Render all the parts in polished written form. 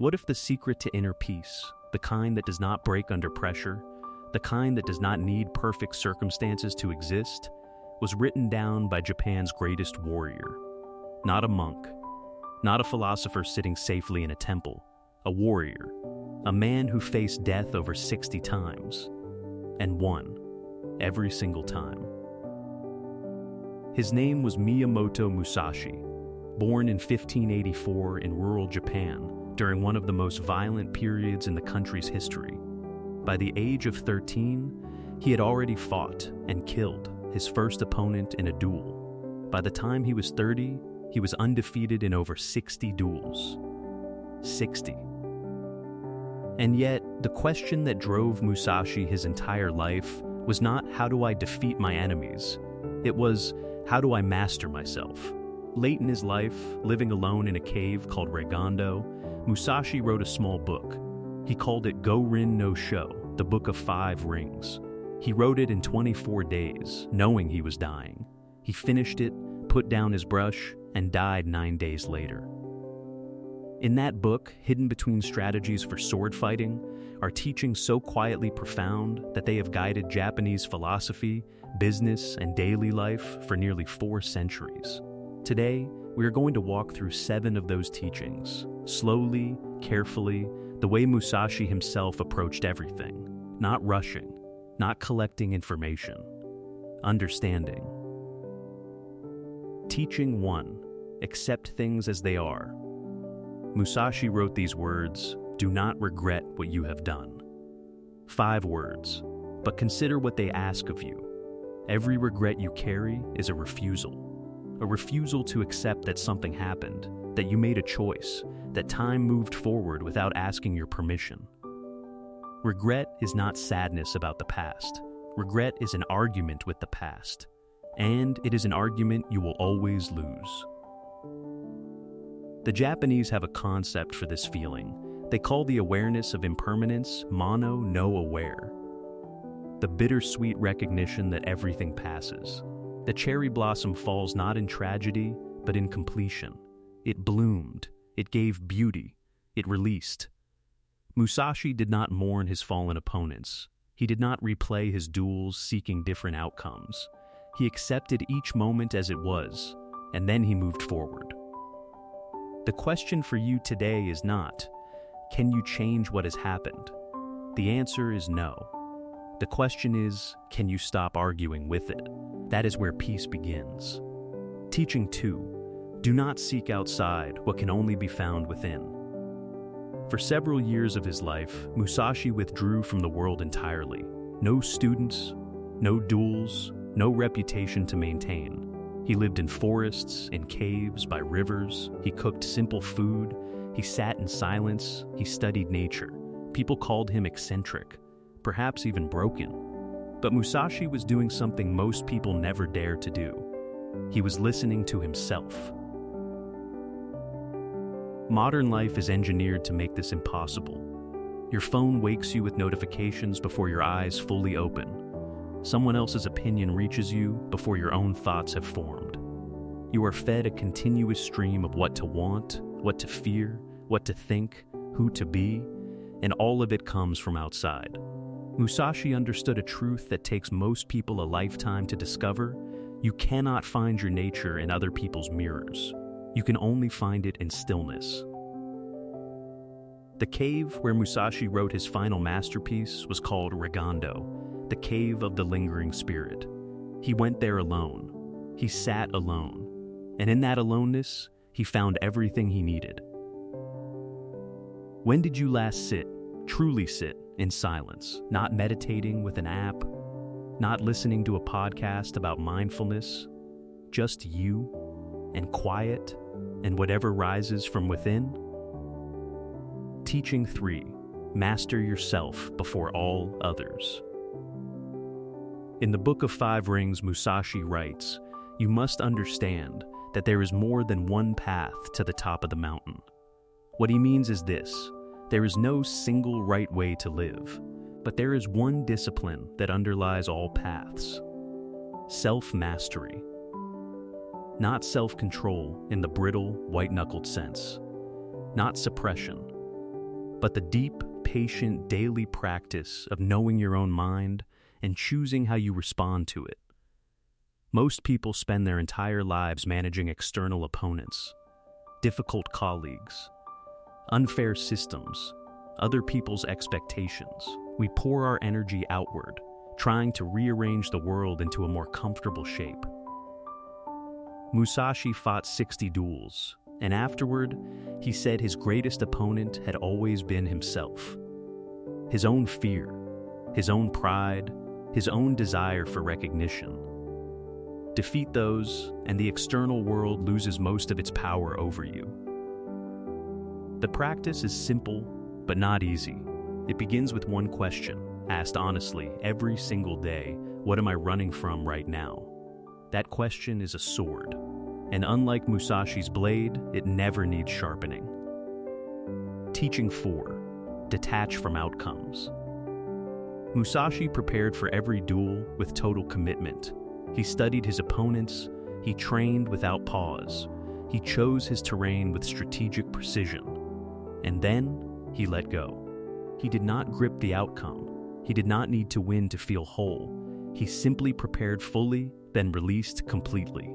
What if the secret to inner peace, the kind that does not break under pressure, the kind that does not need perfect circumstances to exist, was written down by Japan's greatest warrior? Not a monk, not a philosopher sitting safely in a temple, a warrior, a man who faced death over 60 times, and won every single time. His name was Miyamoto Musashi, born in 1584 in rural Japan during one of the most violent periods in the country's history. By the age of 13, he had already fought and killed his first opponent in a duel. By the time he was 30, he was undefeated in over 60 duels. 60. And yet, the question that drove Musashi his entire life was not, how do I defeat my enemies? It was, how do I master myself? Late in his life, living alone in a cave called Regondo, Musashi wrote a small book. He called it Go-Rin no Sho, the Book of 5 Rings. He wrote it in 24 days, knowing he was dying. He finished it, put down his brush, and died 9 days later. In that book, hidden between strategies for sword fighting, are teachings so quietly profound that they have guided Japanese philosophy, business, and daily life for nearly 4 centuries. Today, we are going to walk through 7 of those teachings, slowly, carefully, the way Musashi himself approached everything, not rushing, not collecting information, understanding. Teaching 1. Accept things as they are. Musashi wrote these words, "Do not regret what you have done." 5 words, but consider what they ask of you. Every regret you carry is a refusal to accept that something happened, that you made a choice, that time moved forward without asking your permission. Regret is not sadness about the past. Regret is an argument with the past, and it is an argument you will always lose. The Japanese have a concept for this feeling. They call the awareness of impermanence mono no aware. The bittersweet recognition that everything passes. The cherry blossom falls not in tragedy, but in completion. It bloomed, it gave beauty, it released. Musashi did not mourn his fallen opponents. He did not replay his duels seeking different outcomes. He accepted each moment as it was, and then he moved forward. The question for you today is not, can you change what has happened? The answer is no. The question is, can you stop arguing with it? That is where peace begins. Teaching 2. Do not seek outside what can only be found within. For several years of his life, Musashi withdrew from the world entirely. No students, no duels, no reputation to maintain. He lived in forests, in caves, by rivers. He cooked simple food. He sat in silence. He studied nature. People called him eccentric, perhaps even broken. But Musashi was doing something most people never dare to do. He was listening to himself. Modern life is engineered to make this impossible. Your phone wakes you with notifications before your eyes fully open. Someone else's opinion reaches you before your own thoughts have formed. You are fed a continuous stream of what to want, what to fear, what to think, who to be, and all of it comes from outside. Musashi understood a truth that takes most people a lifetime to discover. You cannot find your nature in other people's mirrors. You can only find it in stillness. The cave where Musashi wrote his final masterpiece was called Regondo, the cave of the lingering spirit. He went there alone. He sat alone. And in that aloneness, he found everything he needed. When did you last sit, truly sit, in silence, not meditating with an app, not listening to a podcast about mindfulness, just you and quiet and whatever rises from within? Teaching 3. Master yourself before all others. In the Book of 5 Rings, Musashi writes, "You must understand that there is more than one path to the top of the mountain." What he means is this: there is no single right way to live, but there is one discipline that underlies all paths: self-mastery. Not self-control in the brittle, white-knuckled sense, not suppression, but the deep, patient, daily practice of knowing your own mind and choosing how you respond to it. Most people spend their entire lives managing external opponents, difficult colleagues, unfair systems, other people's expectations. We pour our energy outward, trying to rearrange the world into a more comfortable shape. Musashi fought 60 duels, and afterward, he said his greatest opponent had always been himself. His own fear, his own pride, his own desire for recognition. Defeat those, and the external world loses most of its power over you. The practice is simple, but not easy. It begins with one question, asked honestly every single day: what am I running from right now? That question is a sword, and unlike Musashi's blade, it never needs sharpening. Teaching 4. Detach from outcomes. Musashi prepared for every duel with total commitment. He studied his opponents, he trained without pause, he chose his terrain with strategic precision, and then he let go. He did not grip the outcome. He did not need to win to feel whole. He simply prepared fully, then released completely.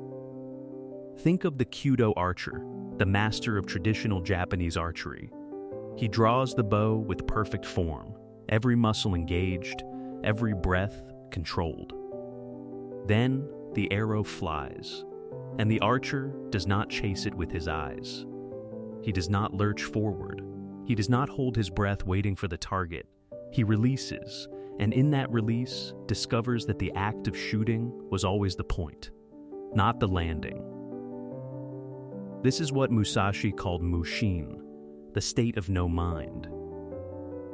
Think of the Kyudo archer, the master of traditional Japanese archery. He draws the bow with perfect form, every muscle engaged, every breath controlled. Then the arrow flies, and the archer does not chase it with his eyes. He does not lurch forward. He does not hold his breath waiting for the target. He releases, and in that release, discovers that the act of shooting was always the point, not the landing. This is what Musashi called mushin, the state of no mind.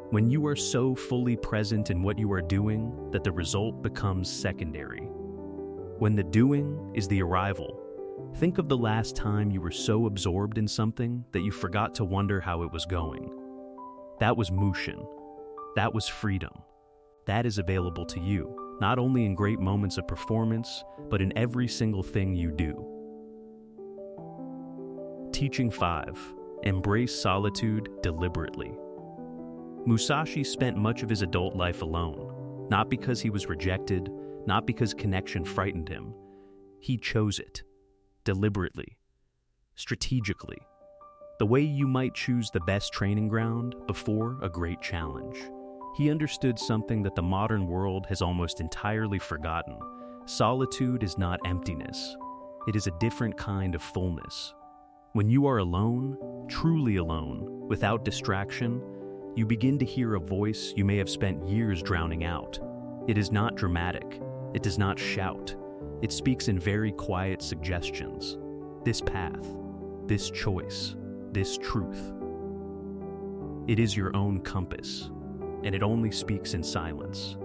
When you are so fully present in what you are doing that the result becomes secondary. When the doing is the arrival, think of the last time you were so absorbed in something that you forgot to wonder how it was going. That was mushin. That was freedom. That is available to you, not only in great moments of performance, but in every single thing you do. Teaching 5. Embrace solitude deliberately. Musashi spent much of his adult life alone, not because he was rejected, not because connection frightened him. He chose it, deliberately, strategically, the way you might choose the best training ground before a great challenge. He understood something that the modern world has almost entirely forgotten. Solitude is not emptiness. It is a different kind of fullness. When you are alone, truly alone, without distraction, you begin to hear a voice you may have spent years drowning out. It is not dramatic. It does not shout. It speaks in very quiet suggestions. This path, this choice, this truth. It is your own compass, and it only speaks in silence.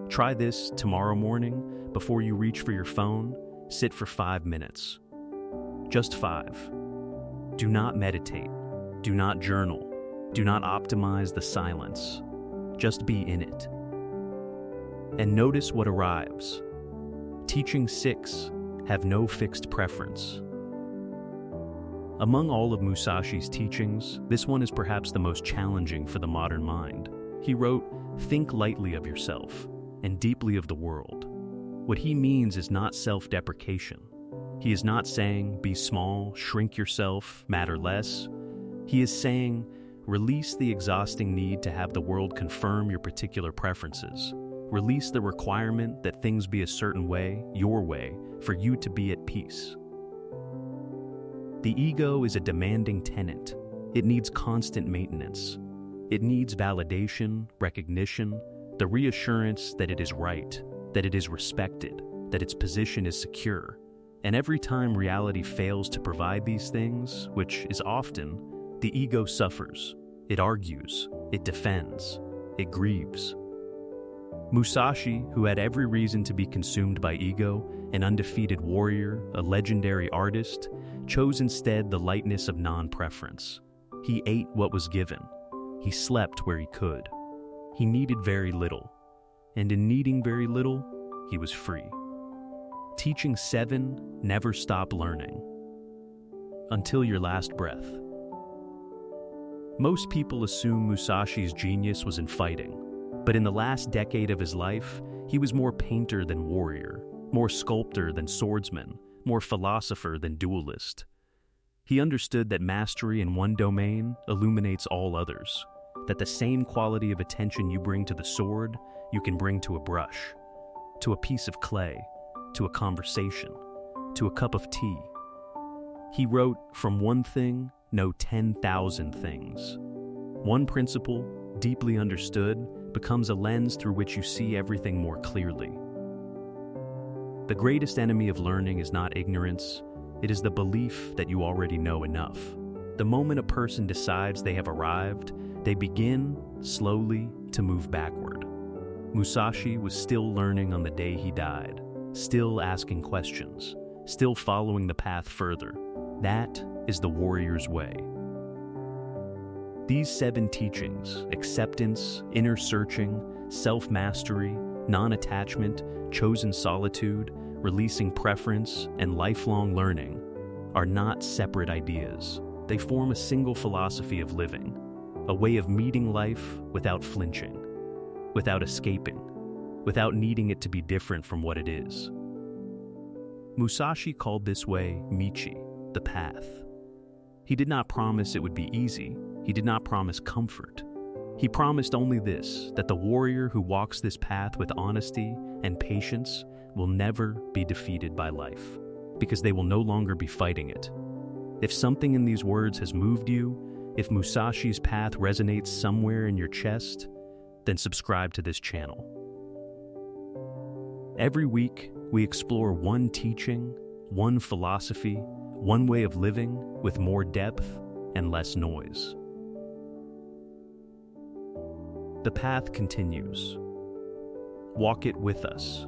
Try this tomorrow morning. Before you reach for your phone, sit for 5 minutes. Just 5. Do not meditate. Do not journal. Do not optimize the silence. Just be in it. And notice what arrives. Teaching 6. Have no fixed preference. Among all of Musashi's teachings, this one is perhaps the most challenging for the modern mind. He wrote, "Think lightly of yourself and deeply of the world." What he means is not self-deprecation. He is not saying, be small, shrink yourself, matter less. He is saying, release the exhausting need to have the world confirm your particular preferences. Release the requirement that things be a certain way, your way, for you to be at peace. The ego is a demanding tenant. It needs constant maintenance. It needs validation, recognition, the reassurance that it is right, that it is respected, that its position is secure. And every time reality fails to provide these things, which is often, the ego suffers. It argues, it defends, it grieves. Musashi, who had every reason to be consumed by ego, an undefeated warrior, a legendary artist, chose instead the lightness of non-preference. He ate what was given. He slept where he could. He needed very little. And in needing very little, he was free. Teaching 7, never stop learning. Until your last breath. Most people assume Musashi's genius was in fighting, but in the last decade of his life, he was more painter than warrior, more sculptor than swordsman, more philosopher than duelist. He understood that mastery in one domain illuminates all others, that the same quality of attention you bring to the sword, you can bring to a brush, to a piece of clay, to a conversation, to a cup of tea. He wrote, "From one thing, know 10,000 things." One principle, deeply understood, becomes a lens through which you see everything more clearly. The greatest enemy of learning is not ignorance, it is the belief that you already know enough. The moment a person decides they have arrived, they begin, slowly, to move backward. Musashi was still learning on the day he died, still asking questions, still following the path further. That is the warrior's way. These 7 teachings, acceptance, inner searching, self-mastery, non-attachment, chosen solitude, releasing preference, and lifelong learning, are not separate ideas. They form a single philosophy of living, a way of meeting life without flinching, without escaping, without needing it to be different from what it is. Musashi called this way Michi, the path. He did not promise it would be easy. He did not promise comfort. He promised only this, that the warrior who walks this path with honesty and patience will never be defeated by life, because they will no longer be fighting it. If something in these words has moved you, if Musashi's path resonates somewhere in your chest, then subscribe to this channel. Every week, we explore one teaching, one philosophy, one way of living with more depth and less noise. The path continues. Walk it with us.